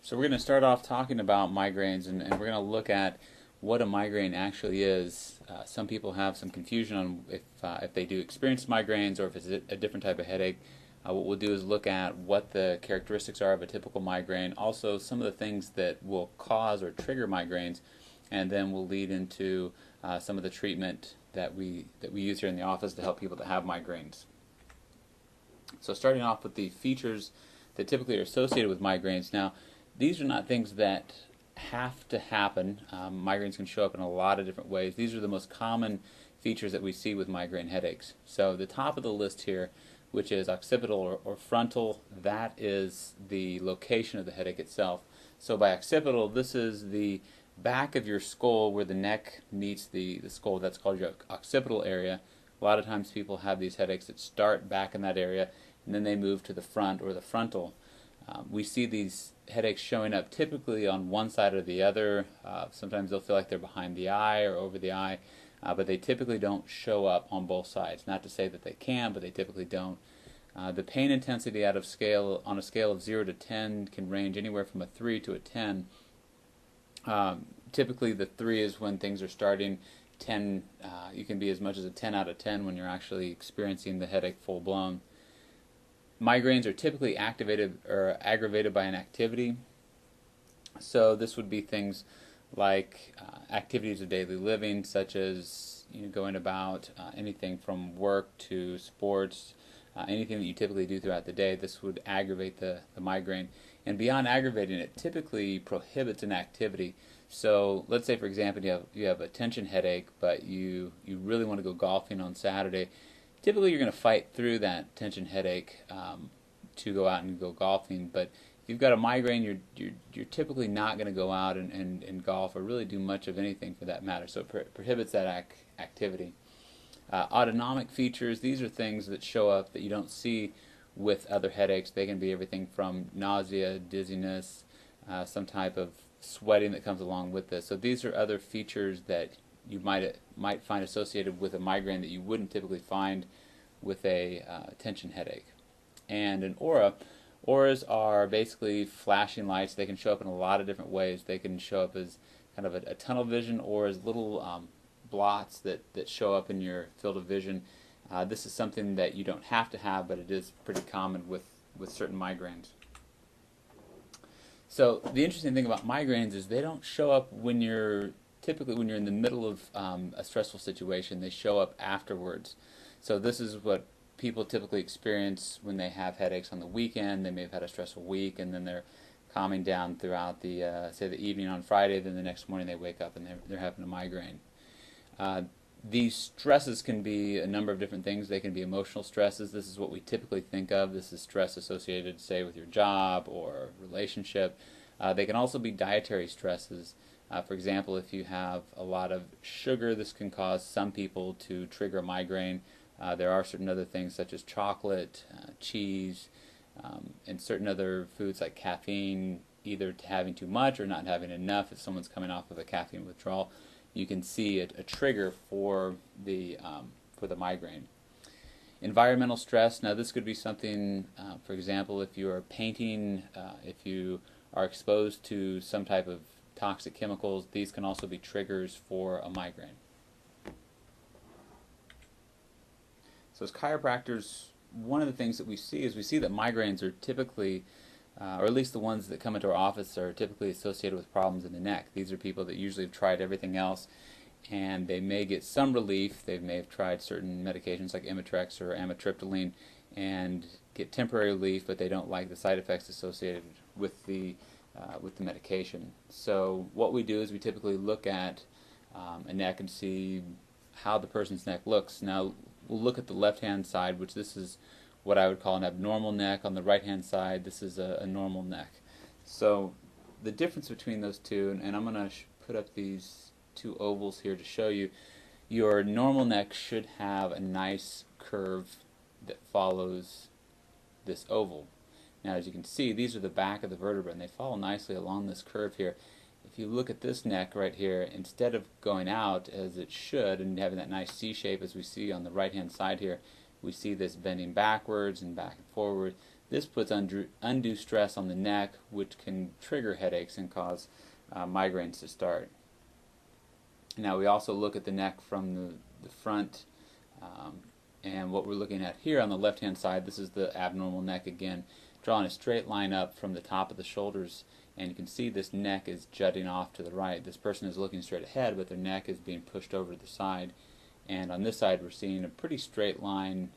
So we're going to start off talking about migraines, and we're going to look at what a migraine actually is. Some people have some confusion on if they do experience migraines or if it's a different type of headache. What we'll do is look at what the characteristics are of a typical migraine, also some of the things that will cause or trigger migraines, and then we'll lead into some of the treatment that we use here in the office to help people that have migraines. So starting off with the features that typically are associated with migraines. Now, these are not things that have to happen. Migraines can show up in a lot of different ways. These are the most common features that we see with migraine headaches. So the top of the list here, which is occipital or frontal, that is the location of the headache itself. So by occipital, this is the back of your skull where the neck meets the skull. That's called your occipital area. A lot of times people have these headaches that start back in that area and then they move to the front or the frontal. We see these headaches showing up typically on one side or the other. Sometimes they'll feel like they're behind the eye or over the eye, but they typically don't show up on both sides. Not to say that they can, but they typically don't. The pain intensity on a scale of 0 to 10 can range anywhere from a 3 to a 10. Typically the 3 is when things are starting. 10, you can be as much as a 10 out of 10 when you're actually experiencing the headache full blown. Migraines are typically activated or aggravated by an activity. So this would be things like activities of daily living, such as going about anything from work to sports, anything that you typically do throughout the day. This would aggravate the migraine. And beyond aggravating it, typically prohibits an activity. So let's say, for example, you have a tension headache, but you really want to go golfing on Saturday. Typically you're going to fight through that tension headache to go out and go golfing, but if you've got a migraine, you're typically not going to go out and golf or really do much of anything for that matter, so it prohibits that activity. Autonomic features, these are things that show up that you don't see with other headaches. They can be everything from nausea, dizziness, some type of sweating that comes along with this. So these are other features that you might find associated with a migraine that you wouldn't typically find with a tension headache. And an aura. Auras are basically flashing lights. They can show up in a lot of different ways. They can show up as kind of a tunnel vision or as little blots that show up in your field of vision. This is something that you don't have to have, but it is pretty common with certain migraines. So the interesting thing about migraines is they don't show up typically when you're in the middle of a stressful situation. They show up afterwards. So this is what people typically experience when they have headaches on the weekend. They may have had a stressful week, and then they're calming down throughout the say the evening on Friday. Then the next morning they wake up and they're having a migraine. These stresses can be a number of different things. They can be emotional stresses. This is what we typically think of. This is stress associated, say, with your job or relationship. They can also be dietary stresses. For example, if you have a lot of sugar, this can cause some people to trigger a migraine. There are certain other things such as chocolate, cheese, and certain other foods like caffeine, either having too much or not having enough. If someone's coming off of a caffeine withdrawal, you can see a trigger for the migraine. Environmental stress. Now this could be something, for example, if you are painting, if you are exposed to some type of toxic chemicals, these can also be triggers for a migraine. So as chiropractors, one of the things that we see that migraines are typically, or at least the ones that come into our office, are typically associated with problems in the neck. These are people that usually have tried everything else, and they may get some relief. They may have tried certain medications like Imitrex or amitriptyline and get temporary relief, but they don't like the side effects associated with the medication. So what we do is we typically look at a neck and see how the person's neck looks. Now we'll look at the left-hand side, which this is what I would call an abnormal neck. On the right-hand side, this is a normal neck. So the difference between those two, and I'm going to put up these two ovals here to show you, your normal neck should have a nice curve that follows this oval. Now as you can see, these are the back of the vertebra, and they follow nicely along this curve here. If you look at this neck right here, instead of going out as it should and having that nice C shape as we see on the right hand side here, we see this bending backwards and back and forward. This puts undue stress on the neck, which can trigger headaches and cause migraines to start. Now we also look at the neck from the front, and what we're looking at here on the left hand side, this is the abnormal neck again, drawing a straight line up from the top of the shoulders, and you can see this neck is jutting off to the right. This person is looking straight ahead, but their neck is being pushed over to the side, and on this side we're seeing a pretty straight line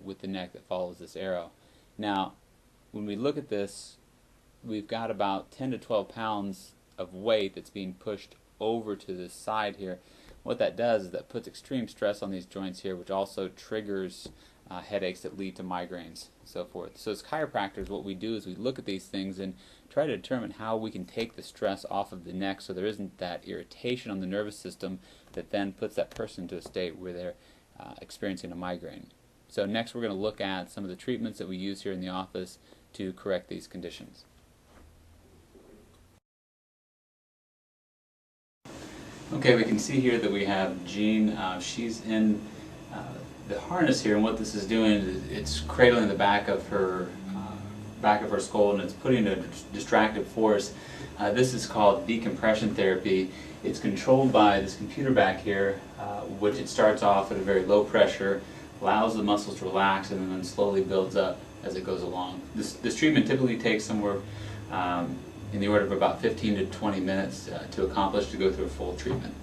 with the neck that follows this arrow. Now when we look at this, we've got about 10 to 12 pounds of weight that's being pushed over to this side here. What that does is that puts extreme stress on these joints here, which also triggers headaches that lead to migraines, and so forth. So as chiropractors, what we do is we look at these things and try to determine how we can take the stress off of the neck so there isn't that irritation on the nervous system that then puts that person into a state where they're experiencing a migraine. So next we're going to look at some of the treatments that we use here in the office to correct these conditions. Okay, we can see here that we have Jean. She's in the harness here, and what this is doing is it's cradling the back of her skull, and it's putting a distractive force. This is called decompression therapy. It's controlled by this computer back here, which it starts off at a very low pressure, allows the muscles to relax, and then slowly builds up as it goes along. This treatment typically takes somewhere in the order of about 15 to 20 minutes to accomplish, to go through a full treatment.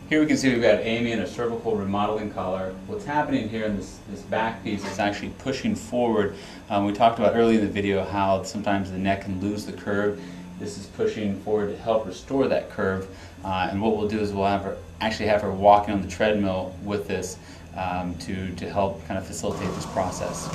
Here we can see we've got Amy in a cervical remodeling collar. What's happening here in this back piece is actually pushing forward. We talked about earlier in the video how sometimes the neck can lose the curve. This is pushing forward to help restore that curve. And what we'll do is we'll actually have her walking on the treadmill with this to help kind of facilitate this process.